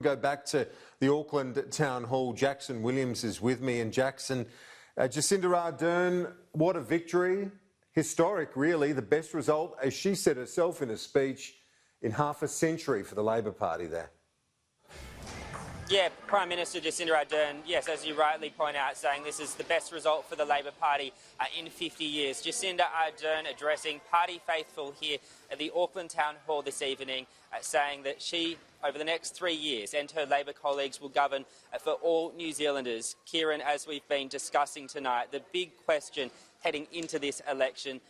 Go back to the Auckland Town Hall. Jackson Williams is with me. And Jackson, Jacinda Ardern, what a victory. Historic, really. The best result, as she said herself in a speech, in half a century for the Labor Party there. Yeah, Prime Minister Jacinda Ardern, yes, as you rightly point out, saying this is the best result for the Labor Party in 50 years. Jacinda Ardern addressing party faithful here at the Auckland Town Hall this evening, saying that she, over the next 3 years, and her Labor colleagues will govern for all New Zealanders. Kieran, as we've been discussing tonight, the big question heading into this election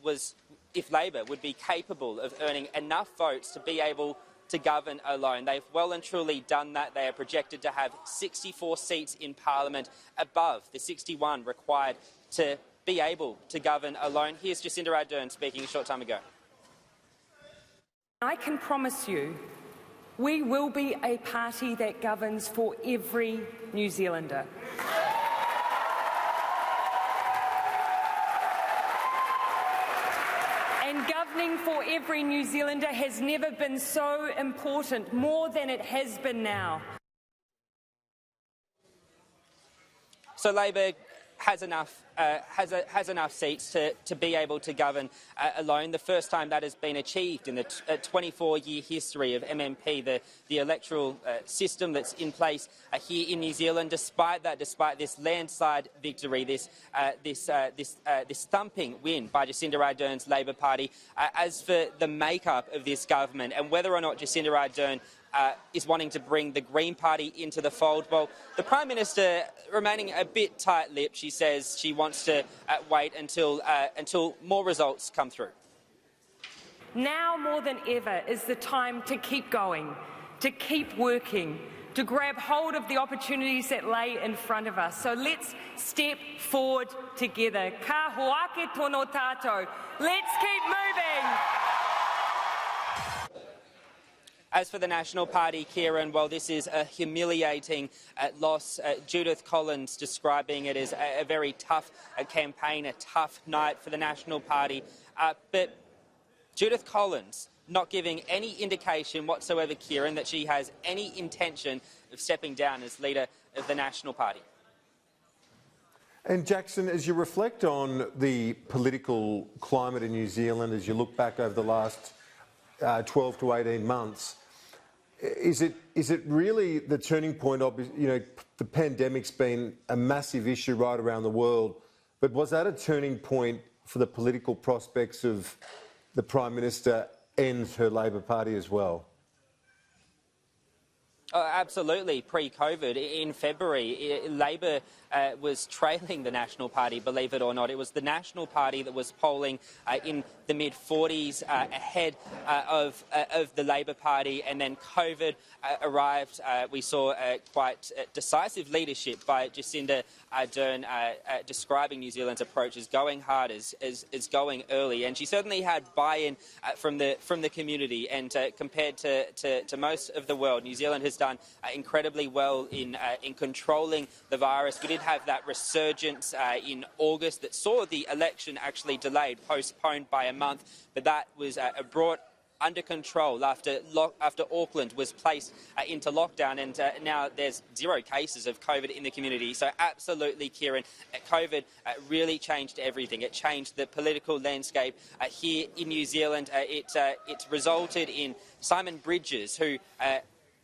was if Labor would be capable of earning enough votes to be able to govern alone. They've well and truly done that. They are projected to have 64 seats in Parliament, above the 61 required to be able to govern alone. Here's Jacinda Ardern speaking a short time ago. I can promise you, we will be a party that governs for every New Zealander. And governing for every New Zealander has never been so important, more than it has been now. So Labor has enough seats to be able to govern alone. The first time that has been achieved in the 24-year history of MMP, the electoral system that's in place here in New Zealand. Despite this landslide victory, this thumping win by Jacinda Ardern's Labor Party. As for the makeup of this government and whether or not Jacinda Ardern is wanting to bring the Green Party into the fold, well, the Prime Minister remaining a bit tight-lipped. She says she wants to wait until more results come through. Now more than ever is the time to keep going, to keep working, to grab hold of the opportunities that lay in front of us. So let's step forward together. Ka hoake tono tātou. Let's keep moving. As for the National Party, Kieran, well, this is a humiliating loss. Judith Collins describing it as a very tough campaign, a tough night for the National Party. But Judith Collins not giving any indication whatsoever, Kieran, that she has any intention of stepping down as leader of the National Party. And Jackson, as you reflect on the political climate in New Zealand, as you look back over the last 12 to 18 months, is it really the turning point? You know, the pandemic's been a massive issue right around the world, but was that a turning point for the political prospects of the Prime Minister and her Labor Party as well? Oh, absolutely. Pre-COVID, in February, Labor was trailing the National Party, believe it or not. It was the National Party that was polling in the mid-40s ahead of the Labor Party, and then COVID arrived. We saw quite decisive leadership by Jacinda Ardern describing New Zealand's approach as going hard, as going early, and she certainly had buy-in from the community. And compared to most of the world, New Zealand has done incredibly well in controlling the virus. We did have that resurgence in August that saw the election actually delayed, postponed by a month, but that was brought under control after Auckland was placed into lockdown, and now there's 0 cases of COVID in the community. So absolutely, Kieran, COVID really changed everything. It changed the political landscape here in New Zealand. It resulted in Simon Bridges, who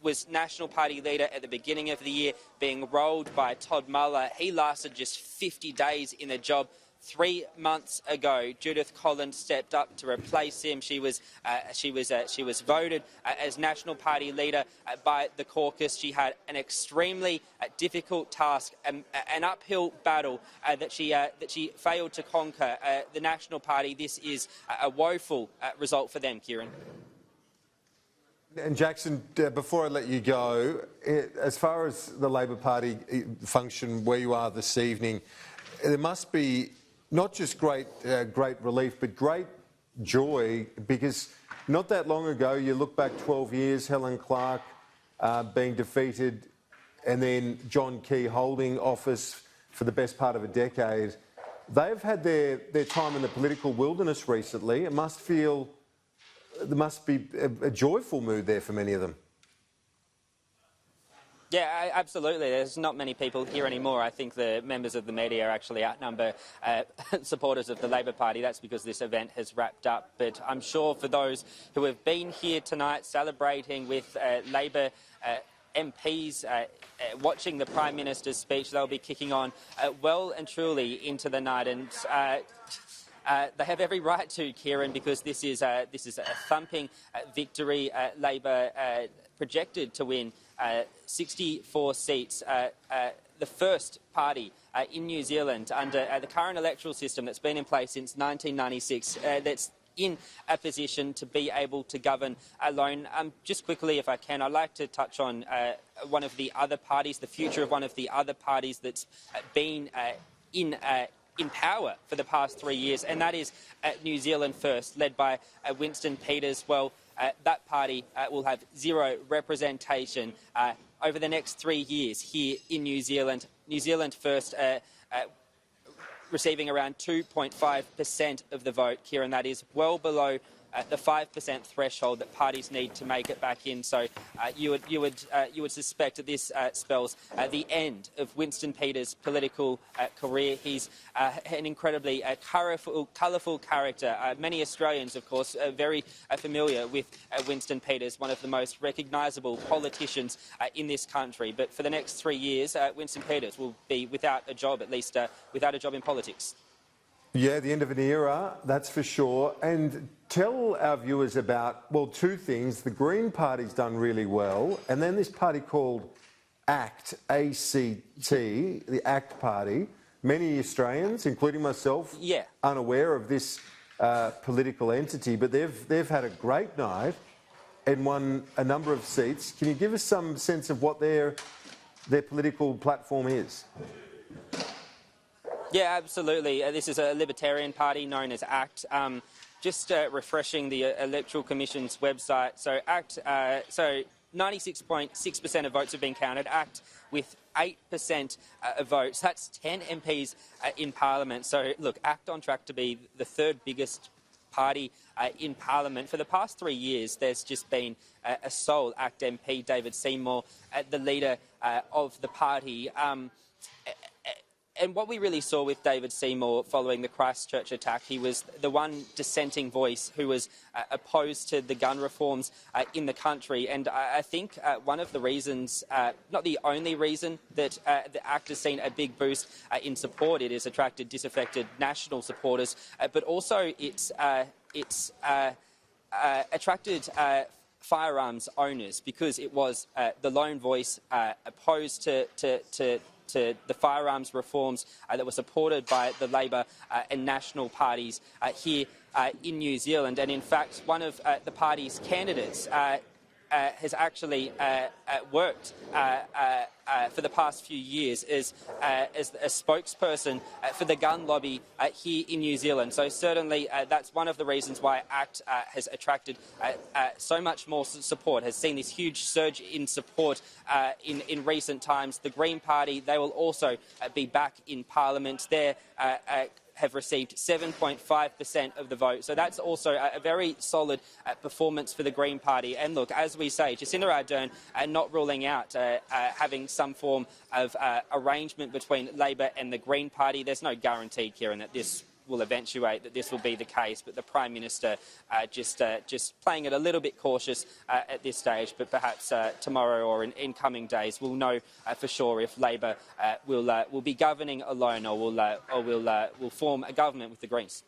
was National Party leader at the beginning of the year, being rolled by Todd Muller. He lasted just 50 days in the job. 3 months ago, Judith Collins stepped up to replace him. She was voted as National Party leader by the caucus. She had an extremely difficult task, an uphill battle that she failed to conquer. The National Party. This is a woeful result for them, Kieran. And Jackson, before I let you go, as far as the Labor Party function where you are this evening, there must be not just great relief, but great joy, because not that long ago, you look back 12 years, Helen Clark being defeated, and then John Key holding office for the best part of a decade. They've had their time in the political wilderness recently. It must feel, there must be a joyful mood there for many of them. Yeah, absolutely. There's not many people here anymore. I think the members of the media actually outnumber supporters of the Labor Party. That's because this event has wrapped up. But I'm sure for those who have been here tonight celebrating with Labor MPs watching the Prime Minister's speech, they'll be kicking on well and truly into the night. And they have every right to, Kieran, because this is a thumping victory. Labor projected to win 64 seats, the first party in New Zealand under the current electoral system that's been in place since 1996 that's in a position to be able to govern alone. Just quickly, if I can, I'd like to touch on one of the other parties, the future of one of the other parties that's been in power for the past 3 years, and that is New Zealand First, led by Winston Peters. Well, that party will have zero representation over the next 3 years here in New Zealand. New Zealand First receiving around 2.5% of the vote, Kieran. That is well below the 5% threshold that parties need to make it back in. So you would suspect that this spells the end of Winston Peters' political career. He's an incredibly colourful character. Many Australians, of course, are very familiar with Winston Peters, one of the most recognisable politicians in this country. But for the next 3 years, Winston Peters will be without a job, at least without a job in politics. Yeah, the end of an era, that's for sure. And tell our viewers about, well, two things. The Green Party's done really well, and then this party called ACT, A-C-T, the ACT Party. Many Australians, including myself, unaware of this political entity, but they've had a great night and won a number of seats. Can you give us some sense of what their political platform is? Yeah, absolutely. This is a libertarian party known as ACT. Just refreshing the Electoral Commission's website. So ACT, 96.6% of votes have been counted. ACT with 8% of votes. That's 10 MPs in Parliament. So look, ACT on track to be the third biggest party in Parliament. For the past 3 years, there's just been a sole ACT MP, David Seymour, the leader of the party. And what we really saw with David Seymour following the Christchurch attack, he was the one dissenting voice who was opposed to the gun reforms in the country. And I think one of the reasons, not the only reason, that the ACT has seen a big boost in support, it has attracted disaffected national supporters, but also it's attracted firearms owners, because it was the lone voice opposed to the firearms reforms that were supported by the Labor and National parties here in New Zealand. And in fact, one of the party's candidates has actually worked for the past few years as a spokesperson for the gun lobby here in New Zealand. So certainly that's one of the reasons why ACT has attracted so much more support, has seen this huge surge in support in recent times. The Green Party, they will also be back in Parliament. They're have received 7.5% of the vote. So that's also a very solid performance for the Green Party. And look, as we say, Jacinda Ardern not ruling out having some form of arrangement between Labor and the Green Party. There's no guarantee, Kieran, that this will eventuate, that this will be the case, but the Prime Minister just playing it a little bit cautious at this stage. But perhaps tomorrow or in coming days we'll know for sure if Labor will be governing alone or will form a government with the Greens.